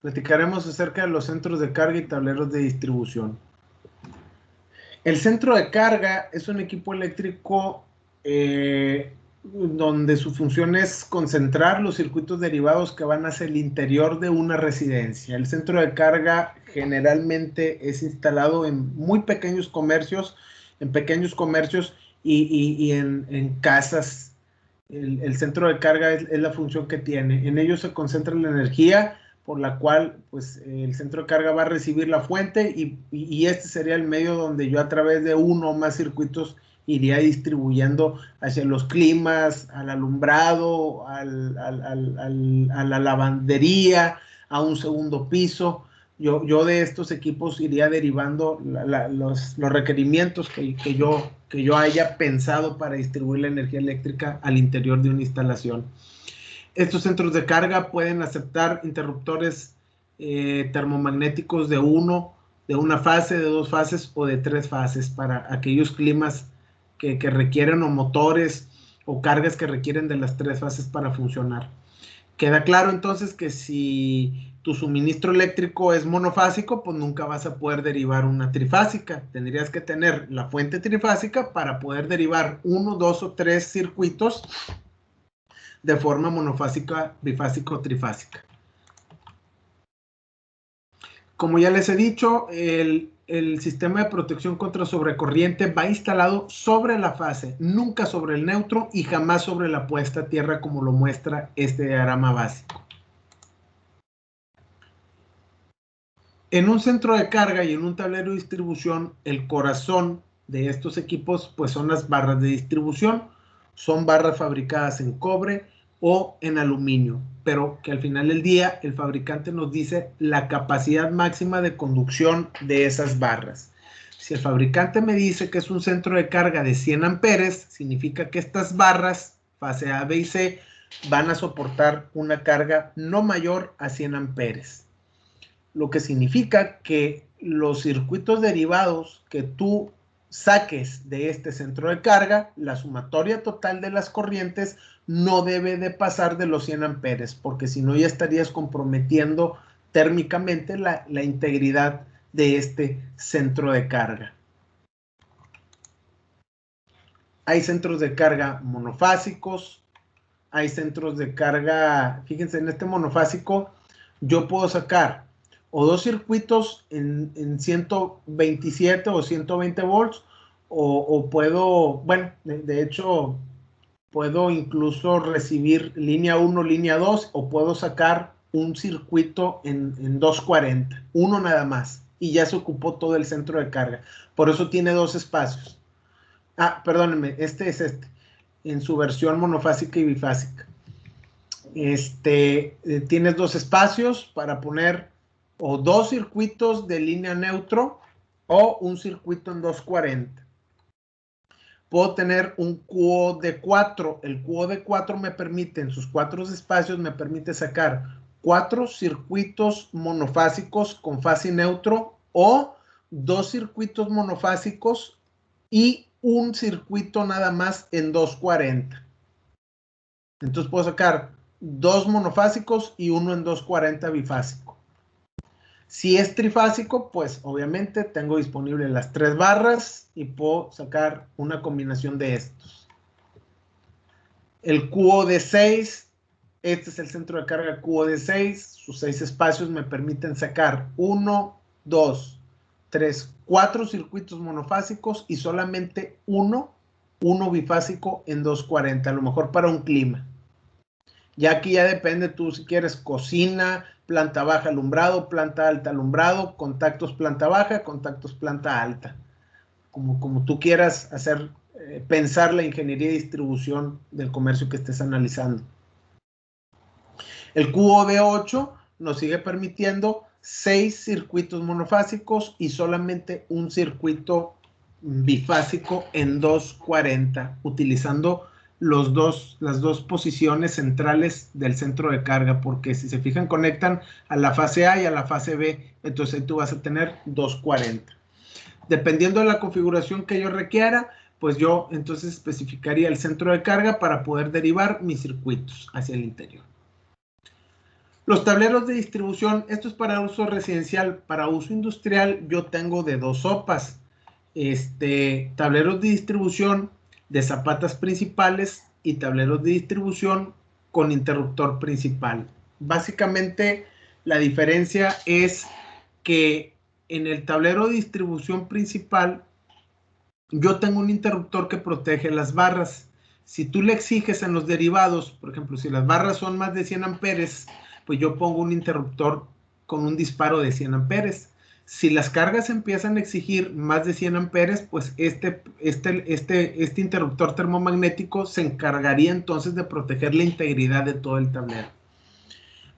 Platicaremos acerca de los centros de carga y tableros de distribución. El centro de carga es un equipo eléctrico donde su función es concentrar los circuitos derivados que van hacia el interior de una residencia. El centro de carga generalmente es instalado en muy pequeños comercios, y en casas. El centro de carga es la función que tiene. En ello se concentra la energía por la cual pues, el centro de carga va a recibir la fuente y este sería el medio donde yo a través de uno o más circuitos iría distribuyendo hacia los climas, al alumbrado, a la lavandería, a un segundo piso. Yo de estos equipos iría derivando los requerimientos que yo haya pensado para distribuir la energía eléctrica al interior de una instalación. Estos centros de carga pueden aceptar interruptores termomagnéticos de una fase, de dos fases o de tres fases para aquellos climas que requieren o motores o cargas que requieren de las tres fases para funcionar. Queda claro entonces que si tu suministro eléctrico es monofásico, pues nunca vas a poder derivar una trifásica. Tendrías que tener la fuente trifásica para poder derivar uno, dos o tres circuitos de forma monofásica, bifásica o trifásica. Como ya les he dicho, el sistema de protección contra sobrecorriente va instalado sobre la fase, nunca sobre el neutro y jamás sobre la puesta a tierra como lo muestra este diagrama básico. En un centro de carga y en un tablero de distribución, el corazón de estos equipos pues son las barras de distribución. Son barras fabricadas en cobre o en aluminio, pero que al final del día el fabricante nos dice la capacidad máxima de conducción de esas barras. Si el fabricante me dice que es un centro de carga de 100 amperes, significa que estas barras, fase A, B y C, van a soportar una carga no mayor a 100 amperes. Lo que significa que los circuitos derivados que tú saques de este centro de carga, la sumatoria total de las corrientes no debe de pasar de los 100 amperes, porque si no ya estarías comprometiendo térmicamente la integridad de este centro de carga. Hay centros de carga monofásicos, hay centros de carga, fíjense, en este monofásico yo puedo sacar o dos circuitos en 127 o 120 volts, o puedo, bueno, de hecho, puedo incluso recibir línea 1, línea 2, o puedo sacar un circuito en 240, uno nada más, y ya se ocupó todo el centro de carga. Por eso tiene dos espacios. Ah, perdónenme, este es en su versión monofásica y bifásica. Tienes dos espacios para poner o dos circuitos de línea neutro o un circuito en 240. Puedo tener un QO de 4. El QO de 4 me permite, en sus cuatro espacios, me permite sacar 4 circuitos monofásicos con fase neutro o 2 circuitos monofásicos y un circuito nada más en 240. Entonces puedo sacar 2 monofásicos y uno en 240 bifásico. Si es trifásico, pues obviamente tengo disponible las 3 barras y puedo sacar una combinación de estos. El QO de 6, este es el centro de carga QO de 6, sus 6 espacios me permiten sacar 1, 2, 3, 4 circuitos monofásicos y solamente uno bifásico en 240, a lo mejor para un clima. Ya aquí ya depende tú si quieres cocina, planta baja alumbrado, planta alta alumbrado, contactos planta baja, contactos planta alta. Como tú quieras hacer, pensar la ingeniería de distribución del comercio que estés analizando. El QO de 8 nos sigue permitiendo 6 circuitos monofásicos y solamente un circuito bifásico en 240, utilizando las dos posiciones centrales del centro de carga, porque si se fijan conectan a la fase A y a la fase B, entonces tú vas a tener 240. Dependiendo de la configuración que yo requiera, pues yo entonces especificaría el centro de carga para poder derivar mis circuitos hacia el interior. Los tableros de distribución, esto es para uso residencial. Para uso industrial yo tengo de dos sopas. Tableros de distribución de zapatas principales y tableros de distribución con interruptor principal. Básicamente la diferencia es que en el tablero de distribución principal yo tengo un interruptor que protege las barras. Si tú le exiges en los derivados, por ejemplo, si las barras son más de 100 amperes, pues yo pongo un interruptor con un disparo de 100 amperes. Si las cargas empiezan a exigir más de 100 amperes, pues este interruptor termomagnético se encargaría entonces de proteger la integridad de todo el tablero.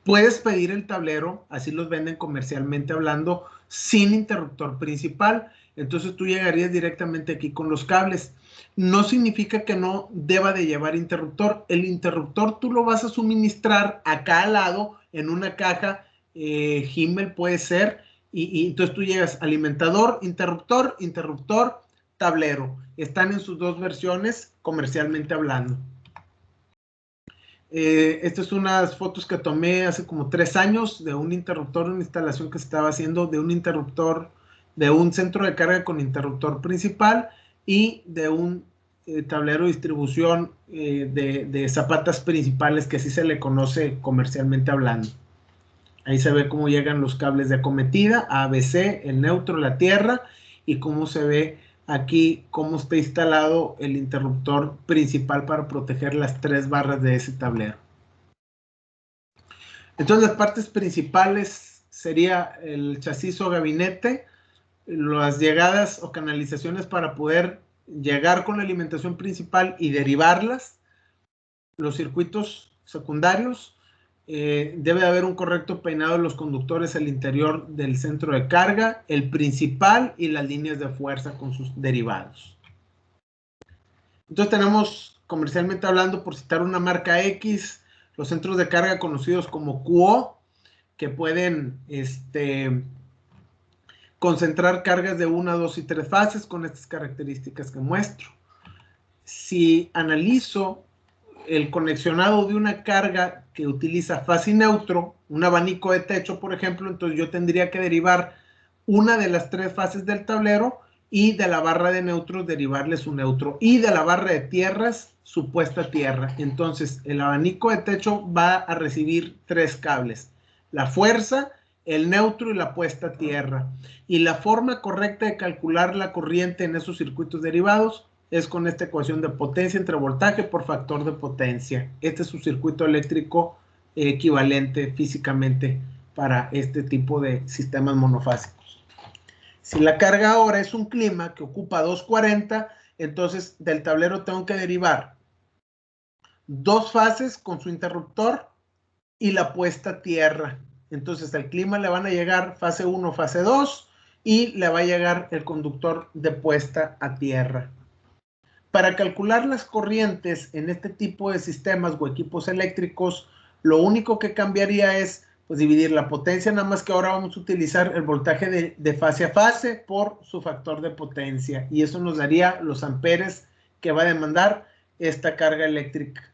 Puedes pedir el tablero, así los venden comercialmente hablando, sin interruptor principal. Entonces tú llegarías directamente aquí con los cables. No significa que no deba de llevar interruptor. El interruptor tú lo vas a suministrar acá al lado en una caja Himmel puede ser. Y entonces tú llegas alimentador, interruptor, tablero. Están en sus dos versiones comercialmente hablando. Estas son unas fotos que tomé hace como 3 años de un interruptor, una instalación que se estaba haciendo de un interruptor, de un centro de carga con interruptor principal y de un tablero de distribución de zapatas principales, que así se le conoce comercialmente hablando. Ahí se ve cómo llegan los cables de acometida, ABC, el neutro, la tierra, y cómo se ve aquí cómo está instalado el interruptor principal para proteger las 3 barras de ese tablero. Entonces las partes principales sería el chasis o gabinete, las llegadas o canalizaciones para poder llegar con la alimentación principal y derivarlas, los circuitos secundarios. Debe de haber un correcto peinado de los conductores al interior del centro de carga, el principal y las líneas de fuerza con sus derivados. Entonces tenemos, comercialmente hablando, por citar una marca X, los centros de carga conocidos como QO, que pueden concentrar cargas de 1, 2 y 3 fases con estas características que muestro. Si analizo el conexionado de una carga que utiliza fase y neutro, un abanico de techo, por ejemplo, entonces yo tendría que derivar una de las 3 fases del tablero y de la barra de neutros derivarle su neutro y de la barra de tierras su puesta tierra. Entonces el abanico de techo va a recibir 3 cables: la fuerza, el neutro y la puesta tierra. Y la forma correcta de calcular la corriente en esos circuitos derivados es con esta ecuación de potencia entre voltaje por factor de potencia. Este es un circuito eléctrico equivalente físicamente para este tipo de sistemas monofásicos. Si la carga ahora es un clima que ocupa 240, entonces del tablero tengo que derivar 2 fases con su interruptor y la puesta a tierra. Entonces al clima le van a llegar fase 1, fase 2 y le va a llegar el conductor de puesta a tierra. Para calcular las corrientes en este tipo de sistemas o equipos eléctricos, lo único que cambiaría es pues dividir la potencia, nada más que ahora vamos a utilizar el voltaje de fase a fase por su factor de potencia, y eso nos daría los amperes que va a demandar esta carga eléctrica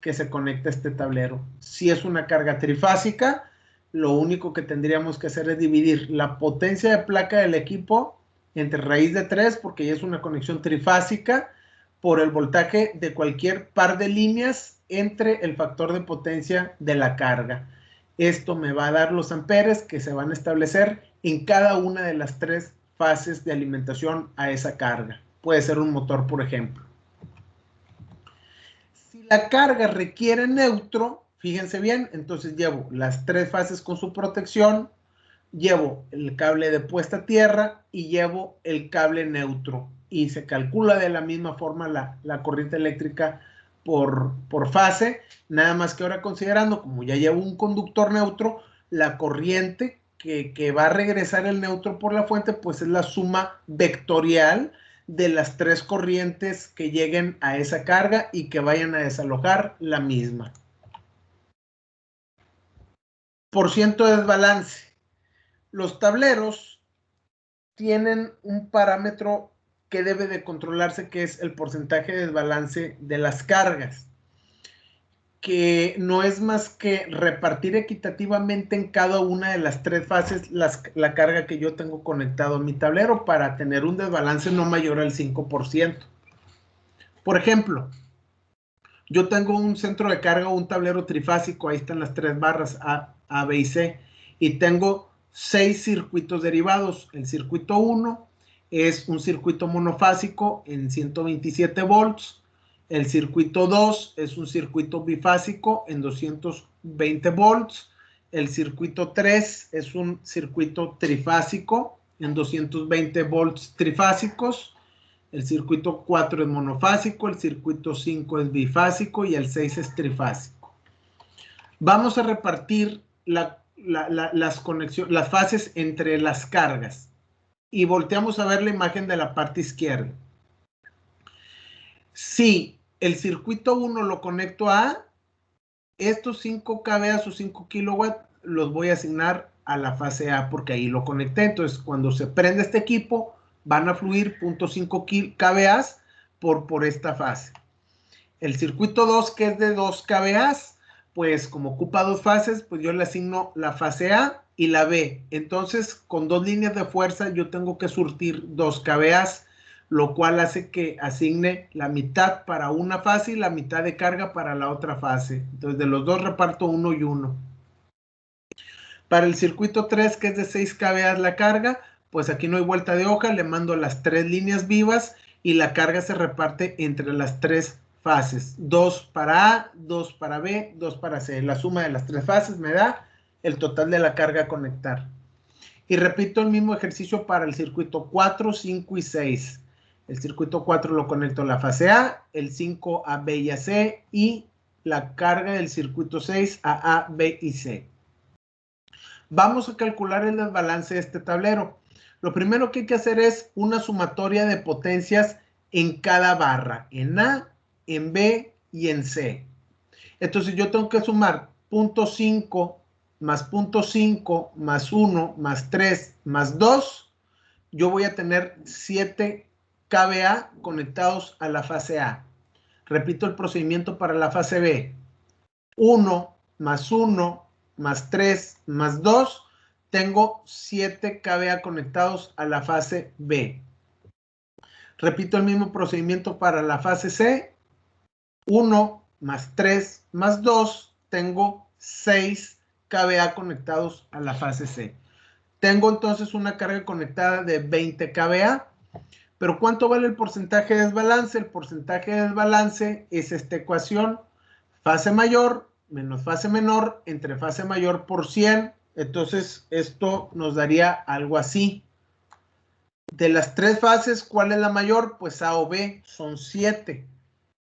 que se conecta a este tablero. Si es una carga trifásica, lo único que tendríamos que hacer es dividir la potencia de placa del equipo entre raíz de 3, porque ya es una conexión trifásica, por el voltaje de cualquier par de líneas entre el factor de potencia de la carga. Esto me va a dar los amperes que se van a establecer en cada una de las 3 fases de alimentación a esa carga. Puede ser un motor, por ejemplo. Si la carga requiere neutro, fíjense bien, entonces llevo las 3 fases con su protección, llevo el cable de puesta a tierra y llevo el cable neutro. Y se calcula de la misma forma la corriente eléctrica por fase, nada más que ahora considerando, como ya llevo un conductor neutro, la corriente que va a regresar el neutro por la fuente, pues es la suma vectorial de las 3 corrientes que lleguen a esa carga y que vayan a desalojar la misma. Por ciento de desbalance. Los tableros tienen un parámetro que debe de controlarse, que es el porcentaje de desbalance de las cargas. que no es más que repartir equitativamente en cada una de las tres fases la carga que yo tengo conectado a mi tablero para tener un desbalance no mayor al 5%. Por ejemplo, yo tengo un centro de carga, un tablero trifásico, ahí están las tres barras A, B y C, y tengo 6 circuitos derivados. El circuito 1 es un circuito monofásico en 127 volts. El circuito 2 es un circuito bifásico en 220 volts. El circuito 3 es un circuito trifásico en 220 volts trifásicos. El circuito 4 es monofásico, el circuito 5 es bifásico y el 6 es trifásico. Vamos a repartir las conexiones, las fases entre las cargas y volteamos a ver la imagen de la parte izquierda. Si el circuito 1 lo conecto a estos 5 kVA o 5 kilowatts, los voy a asignar a la fase A porque ahí lo conecté. Entonces, cuando se prende este equipo, van a fluir 0.5 kVA por esta fase. El circuito 2, que es de 2 kVA, pues como ocupa dos fases, pues yo le asigno la fase A y la B. Entonces, con dos líneas de fuerza, yo tengo que surtir 2 kVA, lo cual hace que asigne la mitad para una fase y la mitad de carga para la otra fase. Entonces, de los dos reparto 1 y 1. Para el circuito 3, que es de 6 kVA la carga, pues aquí no hay vuelta de hoja, le mando las 3 líneas vivas y la carga se reparte entre las 3 fases. 2 para A, 2 para B, 2 para C. La suma de las 3 fases me da el total de la carga a conectar. Y repito el mismo ejercicio para el circuito 4, 5 y 6. El circuito 4 lo conecto a la fase A, el 5 a B y a C y la carga del circuito 6 a B y C. Vamos a calcular el desbalance de este tablero. Lo primero que hay que hacer es una sumatoria de potencias en cada barra, en A, en B y en C. Entonces yo tengo que sumar 0.5 más 0.5 más 1 más 3 más 2. Yo voy a tener 7 kVA conectados a la fase A. Repito el procedimiento para la fase B. 1 más 1 más 3 más 2, tengo 7 kVA conectados a la fase B. Repito el mismo procedimiento para la fase C. 1 más 3 más 2, tengo 6 kVA conectados a la fase C. Tengo entonces una carga conectada de 20 kVA. Pero ¿cuánto vale el porcentaje de desbalance? El porcentaje de desbalance es esta ecuación. Fase mayor menos fase menor entre fase mayor por 100. Entonces, esto nos daría algo así. De las tres fases, ¿cuál es la mayor? Pues A o B, son 7.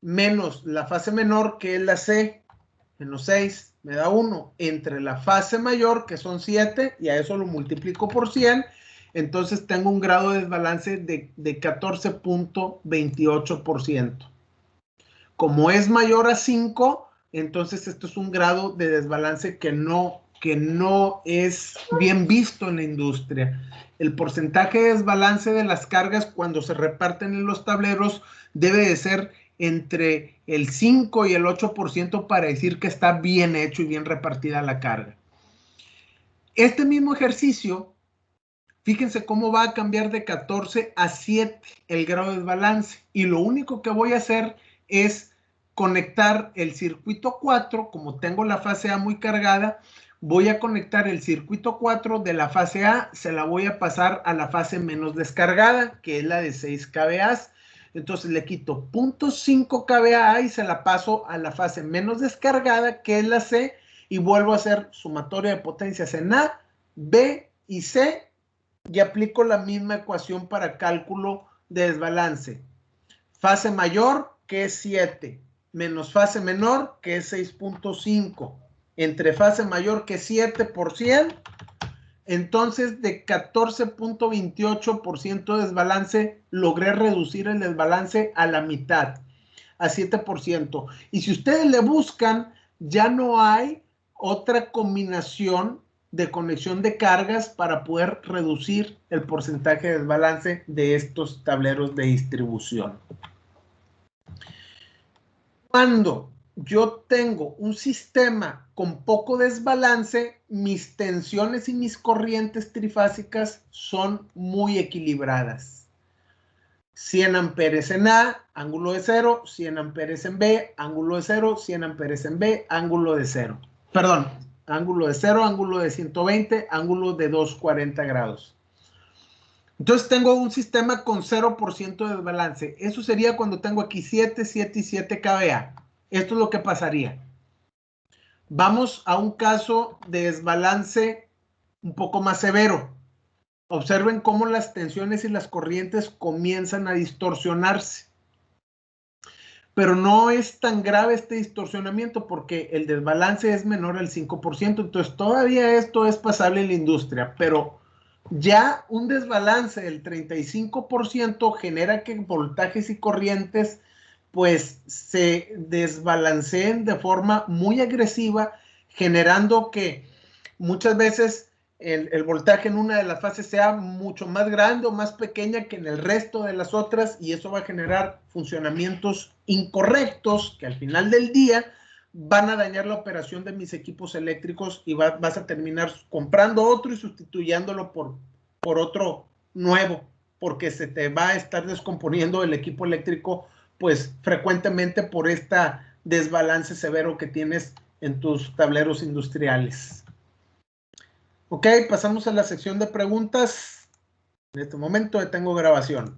Menos la fase menor, que es la C, menos 6, me da 1. Entre la fase mayor, que son 7, y a eso lo multiplico por 100, entonces tengo un grado de desbalance de 14.28%. Como es mayor a 5, entonces esto es un grado de desbalance que no es bien visto en la industria. El porcentaje de desbalance de las cargas cuando se reparten en los tableros debe de ser entre el 5 y el 8% para decir que está bien hecho y bien repartida la carga. Este mismo ejercicio, fíjense cómo va a cambiar de 14 a 7 el grado de desbalance. Y lo único que voy a hacer es conectar el circuito 4, como tengo la fase A muy cargada, voy a conectar el circuito 4 de la fase A, se la voy a pasar a la fase menos descargada, que es la de 6 kVA. Entonces le quito 0.5 kVA y se la paso a la fase menos descargada, que es la C, y vuelvo a hacer sumatoria de potencias en A, B y C, y aplico la misma ecuación para cálculo de desbalance. Fase mayor, que es 7, menos fase menor, que es 6.5, entre fase mayor, que es 7 por 100, entonces de 14.28% de desbalance, logré reducir el desbalance a la mitad, a 7%. Y si ustedes le buscan, ya no hay otra combinación de conexión de cargas para poder reducir el porcentaje de desbalance de estos tableros de distribución. Cuando yo tengo un sistema con poco desbalance, mis tensiones y mis corrientes trifásicas son muy equilibradas. 100 amperes en A, ángulo de 0, 100 amperes en B, ángulo de 0, 100 amperes en B, ángulo de 0. Perdón, ángulo de 0, ángulo de 120, ángulo de 240 grados. Entonces tengo un sistema con 0% de desbalance. Eso sería cuando tengo aquí 7, 7 y 7 kVA. Esto es lo que pasaría. Vamos a un caso de desbalance un poco más severo. Observen cómo las tensiones y las corrientes comienzan a distorsionarse. Pero no es tan grave este distorsionamiento porque el desbalance es menor al 5%. Entonces todavía esto es pasable en la industria, pero ya un desbalance del 35% genera que voltajes y corrientes pues se desbalanceen de forma muy agresiva, generando que muchas veces el voltaje en una de las fases sea mucho más grande o más pequeña que en el resto de las otras, y eso va a generar funcionamientos incorrectos que al final del día van a dañar la operación de mis equipos eléctricos y vas a terminar comprando otro y sustituyéndolo por otro nuevo, porque se te va a estar descomponiendo el equipo eléctrico pues frecuentemente por esta desbalance severo que tienes en tus tableros industriales. Ok, pasamos a la sección de preguntas. En este momento detengo grabación.